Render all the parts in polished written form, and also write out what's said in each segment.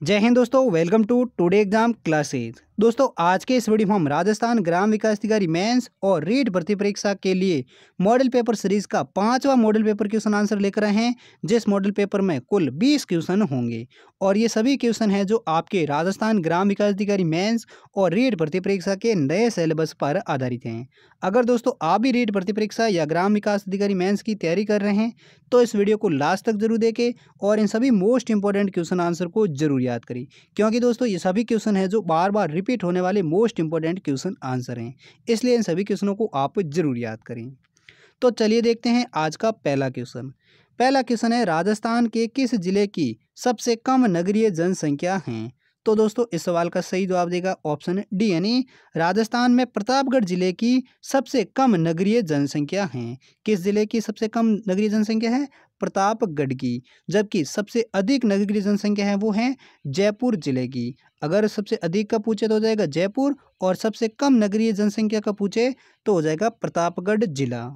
जय हिंद दोस्तों, welcome to today exam classes. दोस्तों आज के इस वीडियो में हम राजस्थान ग्राम विकास अधिकारी मेंस और रीट भर्ती परीक्षा के लिए मॉडल पेपर सीरीज का 5वां मॉडल पेपर क्वेश्चन आंसर लेकर आए हैं। जिस मॉडल पेपर में कुल 20 क्वेश्चन होंगे और ये सभी क्वेश्चन हैं जो आपके राजस्थान ग्राम विकास अधिकारी मेंस और रीट भर्ती परीक्षा के नए सिलेबस पर आधारित हैं। अगर दोस्तों आप भी रीट भर्ती परीक्षा या ग्राम विकास अधिकारी मेंस की तैयारी कर रहे हैं तो इस वीडियो को लास्ट तक जरूर देखें और इन सभी मोस्ट इंपॉर्टेंट क्वेश्चन आंसर को जरूर याद करें, क्योंकि दोस्तों ये सभी क्वेश्चन है जो बार बार रिपीट होने वाले मोस्ट इंपॉर्टेंट क्वेश्चन आंसर हैं, इसलिए इन सभी क्वेश्चनों को आप जरूर याद करें। तो चलिए देखते हैं आज का पहला क्वेश्चन। पहला क्वेश्चन है, राजस्थान के किस जिले की सबसे कम नगरीय जनसंख्या है? तो दोस्तों इस सवाल का सही जवाब देगा ऑप्शन डी, यानी राजस्थान में प्रतापगढ़ जिले की सबसे कम नगरीय जनसंख्या है। किस जिले की सबसे कम नगरीय जनसंख्या है? प्रतापगढ़ की। जबकि सबसे अधिक नगरीय जनसंख्या है वो है जयपुर जिले की। अगर सबसे अधिक का पूछे तो हो जाएगा जयपुर, और सबसे कम नगरीय जनसंख्या का पूछे तो हो जाएगा प्रतापगढ़ जिला।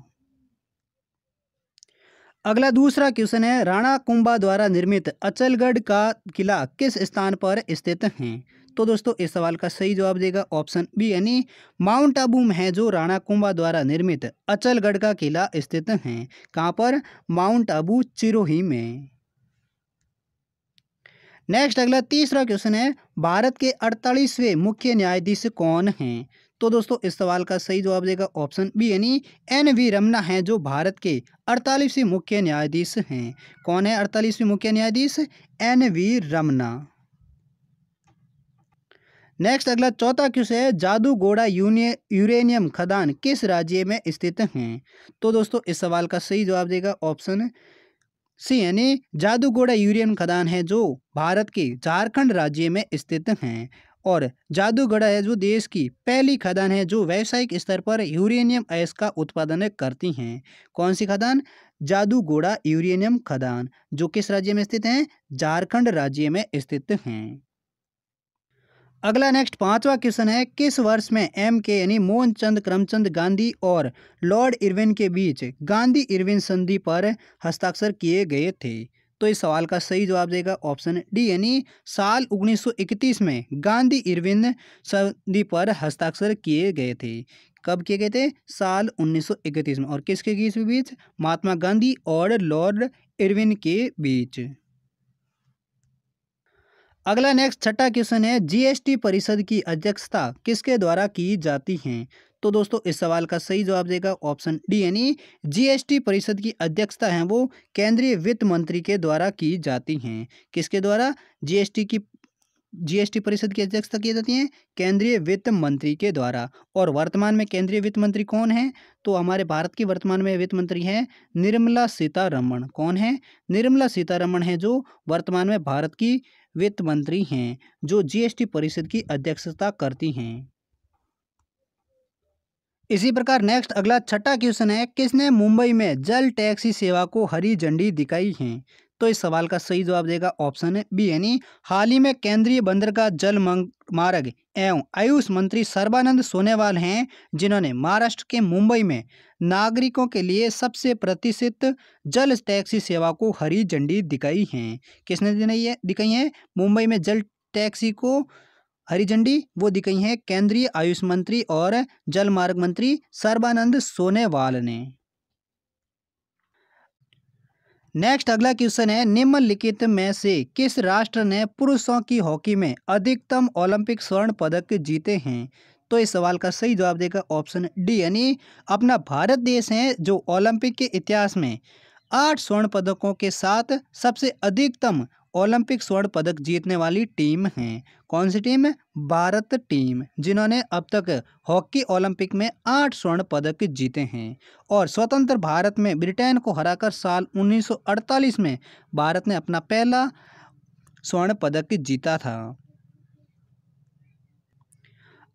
अगला दूसरा क्वेश्चन है, राणा कुंभा द्वारा निर्मित अचलगढ़ का किला किस स्थान पर स्थित है? तो दोस्तों इस सवाल का सही जवाब देगा ऑप्शन बी, यानी माउंट आबू में है जो राणा कुंभा द्वारा निर्मित अचलगढ़ का किला स्थित है। कहाँ पर? माउंट आबू चिरोही में। नेक्स्ट अगला तीसरा क्वेश्चन है, भारत के 48वें मुख्य न्यायाधीश कौन हैं? तो दोस्तों इस सवाल का सही जवाब देगा ऑप्शन बी, यानी एन.वी. रमन्ना हैं जो भारत के 48वें मुख्य न्यायाधीश हैं। कौन है 48वें मुख्य न्यायाधीश? एन.वी. रमन्ना। नेक्स्ट अगला चौथा क्वेश्चन है, जादूगोड़ा यूरेनियम खदान किस राज्य में स्थित हैं? तो दोस्तों इस सवाल का सही जवाब देगा ऑप्शन सी, यानी जादूगोड़ा यूरेनियम खदान है जो भारत के झारखंड राज्य में स्थित हैं। और जादूगोड़ा है जो देश की पहली खदान है जो व्यावसायिक स्तर पर यूरेनियम अयस्क का उत्पादन करती हैं। कौन सी खदान? जादूगोड़ा यूरेनियम खदान, जो किस राज्य में स्थित हैं? झारखंड राज्य में स्थित हैं। अगला नेक्स्ट पांचवा क्वेश्चन है, किस वर्ष में M.K. यानी मोहनचंद करमचंद गांधी और लॉर्ड इरविन के बीच गांधी इरविन संधि पर हस्ताक्षर किए गए थे? तो इस सवाल का सही जवाब देगा ऑप्शन डी, यानी साल 1931 में गांधी इरविन संधि पर हस्ताक्षर किए गए थे। कब किए गए थे? साल 1931 में। और किसके बीच? महात्मा गांधी और लॉर्ड इरविन के बीच। अगला नेक्स्ट छठा क्वेश्चन है, जीएसटी परिषद की अध्यक्षता किसके द्वारा की जाती है? तो दोस्तों इस सवाल का सही जवाब देगा ऑप्शन डी, यानी जीएसटी परिषद की अध्यक्षता है वो केंद्रीय वित्त मंत्री के द्वारा की जाती हैं। किसके द्वारा? जीएसटी परिषद की अध्यक्षता की जाती है केंद्रीय वित्त मंत्री के द्वारा। और वर्तमान में केंद्रीय वित्त मंत्री कौन है? तो हमारे भारत की वर्तमान में वित्त मंत्री हैं निर्मला सीतारमण। कौन है? निर्मला सीतारमण है जो वर्तमान में भारत की वित्त मंत्री हैं, जो जीएसटी परिषद की अध्यक्षता करती हैं। इसी प्रकार नेक्स्ट अगला छठा क्वेश्चन है, किसने मुंबई में जल टैक्सी सेवा को हरी झंडी दिखाई है? तो इस सवाल का सही जवाब देगा ऑप्शन बी, यानी हाल ही में केंद्रीय बंदरगाह जल मार्ग एवं आयुष मंत्री सर्बानंद सोनोवाल हैं, जिन्होंने महाराष्ट्र के मुंबई में नागरिकों के लिए सबसे प्रतिष्ठित जल टैक्सी सेवा को हरी झंडी दिखाई है। किसने दिखाई है? मुंबई में जल टैक्सी को हरी झंडी वो दिखाई है केंद्रीय आयुष मंत्री और जल मार्ग मंत्री सर्बानंद सोनोवाल ने। नेक्स्ट अगला क्वेश्चन है, निम्नलिखित में से किस राष्ट्र ने पुरुषों की हॉकी में अधिकतम ओलंपिक स्वर्ण पदक जीते हैं? तो इस सवाल का सही जवाब देगा ऑप्शन डी, यानी अपना भारत देश है जो ओलंपिक के इतिहास में 8 स्वर्ण पदकों के साथ सबसे अधिकतम ओलंपिक स्वर्ण पदक जीतने वाली टीम है। कौन सी टीम? भारत टीम, जिन्होंने अब तक हॉकी ओलंपिक में 8 स्वर्ण पदक जीते हैं। और स्वतंत्र भारत में ब्रिटेन को हराकर साल 1948 में भारत ने अपना पहला स्वर्ण पदक जीता था।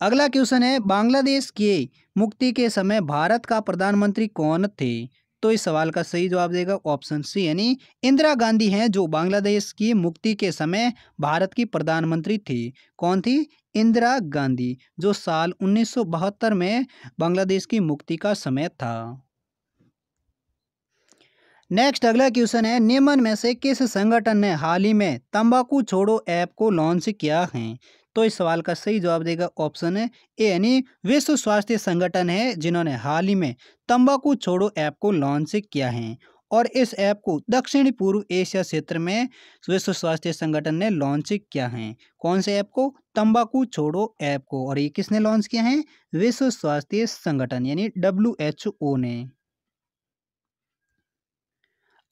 अगला क्वेश्चन है, बांग्लादेश के मुक्ति के समय भारत का प्रधानमंत्री कौन थे? तो इस सवाल का सही जवाब देगा ऑप्शन सी, यानी इंदिरा गांधी हैं जो बांग्लादेश की मुक्ति के समय भारत की प्रधानमंत्री थी। कौन थी? इंदिरा गांधी, जो साल 1972 में बांग्लादेश की मुक्ति का समय था। नेक्स्ट अगला क्वेश्चन है, निम्न में से किस संगठन ने हाल ही में तंबाकू छोड़ो ऐप को लॉन्च किया है? तो इस सवाल का सही जवाब देगा ऑप्शन है ए यानी विश्व स्वास्थ्य संगठन है जिन्होंने हाल ही में तंबाकू छोड़ो ऐप को लॉन्च किया है। और इस ऐप को दक्षिण पूर्व एशिया क्षेत्र में विश्व स्वास्थ्य संगठन ने लॉन्च किया है। कौन से ऐप को? तंबाकू छोड़ो ऐप को। और ये किसने लॉन्च किया है? विश्व स्वास्थ्य संगठन यानी WHO ने।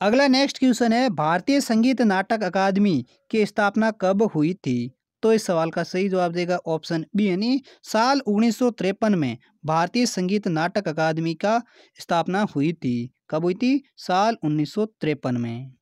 अगला नेक्स्ट क्वेश्चन है, भारतीय संगीत नाटक अकादमी की स्थापना कब हुई थी? तो इस सवाल का सही जवाब देगा ऑप्शन बी यानी साल 1953 में भारतीय संगीत नाटक अकादमी का स्थापना हुई थी। कब हुई थी? साल 1953 में।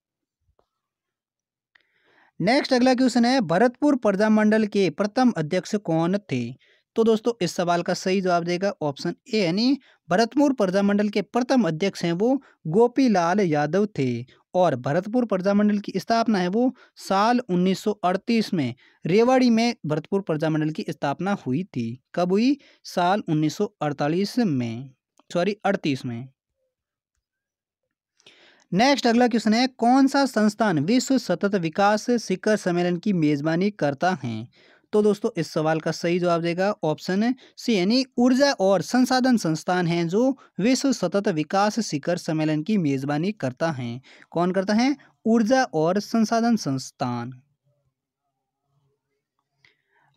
नेक्स्ट अगला क्वेश्चन है, भरतपुर प्रजामंडल के प्रथम अध्यक्ष कौन थे? तो दोस्तों इस सवाल का सही जवाब देगा ऑप्शन ए यानी भरतपुर प्रजामंडल के प्रथम अध्यक्ष हैं वो गोपीलाल यादव थे। और भरतपुर प्रजामंडल की स्थापना है वो साल 1938 में रेवाड़ी में भरतपुर प्रजामंडल की स्थापना हुई थी। कब हुई? साल 1948 में, सॉरी 38 में। नेक्स्ट अगला क्वेश्चन है, कौन सा संस्थान विश्व सतत विकास शिखर सम्मेलन की मेजबानी करता है? तो दोस्तों इस सवाल का सही जवाब देगा ऑप्शन सी यानी ऊर्जा और संसाधन संस्थान है जो विश्व सतत विकास शिखर सम्मेलन की मेजबानी करता है। कौन करता है? ऊर्जा और संसाधन संस्थान।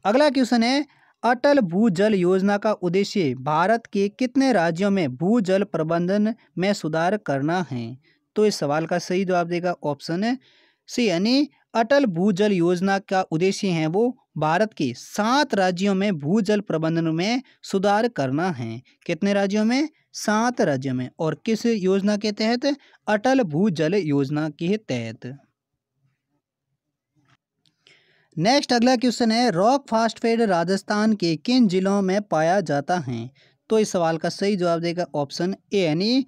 अगला क्वेश्चन है, अटल भूजल योजना का उद्देश्य भारत के कितने राज्यों में भूजल प्रबंधन में सुधार करना है? तो इस सवाल का सही जवाब देगा ऑप्शन सी यानी अटल भूजल योजना का उद्देश्य है वो भारत के 7 राज्यों में भूजल प्रबंधन में सुधार करना है। कितने राज्यों में? 7 राज्यों में। और किस योजना के तहत? अटल भूजल योजना के तहत। नेक्स्ट अगला क्वेश्चन है, रॉक फास्टफेड राजस्थान के किन जिलों में पाया जाता है? तो इस सवाल का सही जवाब देगा ऑप्शन ए यानी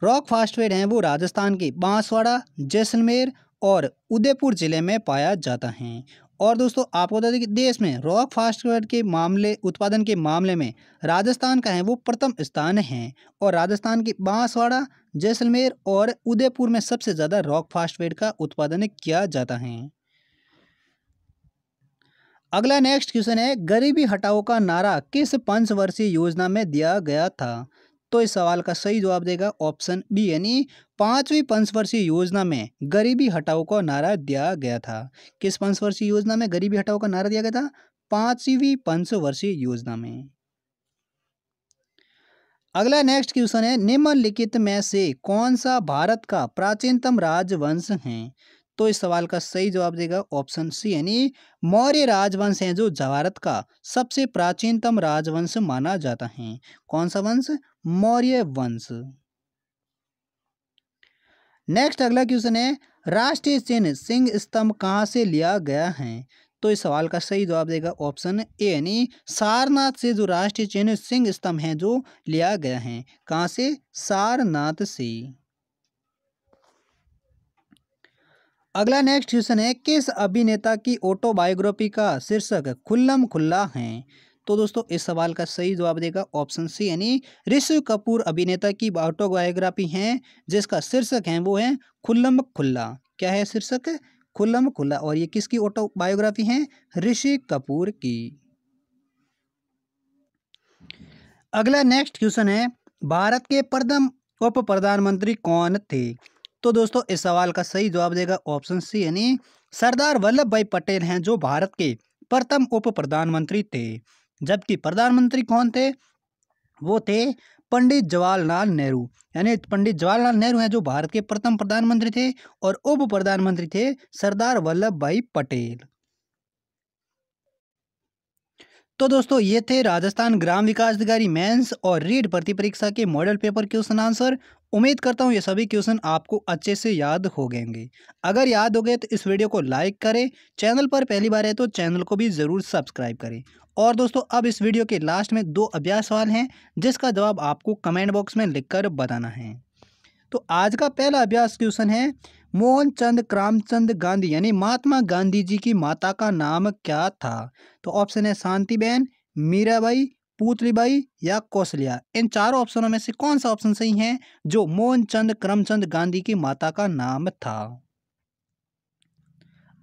रॉक फास्टफेड है वो राजस्थान के बांसवाड़ा, जैसलमेर और उदयपुर जिले में पाया जाता है। और दोस्तों आपको बता दें कि देश में रॉक फास्टफेड के मामले उत्पादन के मामले में राजस्थान का है वो प्रथम स्थान है। और राजस्थान के बांसवाड़ा, जैसलमेर और उदयपुर में सबसे ज़्यादा रॉक फास्टफेड का उत्पादन किया जाता है। अगला नेक्स्ट क्वेश्चन है, गरीबी हटाओ का नारा किस पंचवर्षीय योजना में दिया गया था? तो इस सवाल का सही जवाब देगा ऑप्शन बी यानी 5वीं पंचवर्षीय योजना में गरीबी हटाओ का नारा दिया गया था। किस पंचवर्षीय योजना में गरीबी हटाओ का नारा दिया गया था? 5वीं पंचवर्षीय योजना में। अगला नेक्स्ट क्वेश्चन है, निम्नलिखित में से कौन सा भारत का प्राचीनतम राजवंश है? तो इस सवाल का सही जवाब देगा ऑप्शन सी यानी मौर्य राजवंश है जो भारत का सबसे प्राचीनतम राजवंश माना जाता है। कौन सा वंश? मौर्य वंश। नेक्स्ट अगला क्वेश्चन है, राष्ट्रीय चिन्ह सिंह स्तंभ कहाँ से लिया गया है? तो इस सवाल का सही जवाब देगा ऑप्शन ए यानी सारनाथ से जो राष्ट्रीय चिन्ह सिंह स्तंभ है जो लिया गया है। कहाँ से? सारनाथ से। अगला नेक्स्ट क्वेश्चन है, किस अभिनेता की ऑटोबायोग्राफी का शीर्षक खुल्लम खुल्ला है? तो दोस्तों इस सवाल का सही जवाब देगा ऑप्शन सी यानी ऋषि कपूर अभिनेता की ऑटोबायोग्राफी है जिसका शीर्षक है वो है खुल्लम खुल्ला। क्या है शीर्षक? खुल्लम खुल्ला। और ये किसकी ऑटोबायोग्राफी है? ऋषि कपूर की। अगला नेक्स्ट क्वेश्चन है, भारत के प्रथम उप प्रधानमंत्री कौन थे? तो दोस्तों इस सवाल का सही जवाब देगा ऑप्शन सी यानी सरदार वल्लभ भाई पटेल हैं जो भारत के प्रथम उप प्रधानमंत्री थे। जबकि प्रधानमंत्री कौन थे? वो थे पंडित जवाहरलाल नेहरू। यानी पंडित जवाहरलाल नेहरू हैं जो भारत के प्रथम प्रधानमंत्री थे और उप प्रधानमंत्री थे सरदार वल्लभ भाई पटेल। तो दोस्तों ये थे राजस्थान ग्राम विकास अधिकारी मेंस और रीट भर्ती परीक्षा के मॉडल पेपर क्वेश्चन आंसर। उम्मीद करता हूँ ये सभी क्वेश्चन आपको अच्छे से याद हो गएंगे। अगर याद हो गए तो इस वीडियो को लाइक करें, चैनल पर पहली बार है तो चैनल को भी ज़रूर सब्सक्राइब करें। और दोस्तों अब इस वीडियो के लास्ट में 2 अभ्यास सवाल हैं जिसका जवाब आपको कमेंट बॉक्स में लिखकर बताना है। तो आज का पहला अभ्यास क्वेश्चन है, मोहनचंद करमचंद गांधी यानी महात्मा गांधी जी की माता का नाम क्या था? तो ऑप्शन है शांतिबेन, मीराबाई, पुतलीबाई या कौशल्या। इन चारों ऑप्शनों में से कौन सा ऑप्शन सही है जो मोहनचंद करमचंद गांधी की माता का नाम था।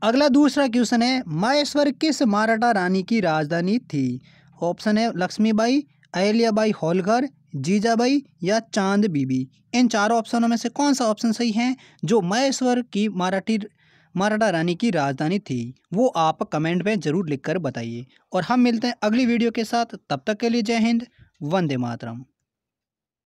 अगला दूसरा क्वेश्चन है, माहेश्वर किस मराठा रानी की राजधानी थी। ऑप्शन है लक्ष्मीबाई, अहिल्याबाई होलकर, जीजाबाई या चांद बीबी। इन चारों ऑप्शनों में से कौन सा ऑप्शन सही है जो महेश्वर की मराठा रानी की राजधानी थी, वो आप कमेंट में जरूर लिखकर बताइए। और हम मिलते हैं अगली वीडियो के साथ, तब तक के लिए जय हिंद, वंदे मातरम।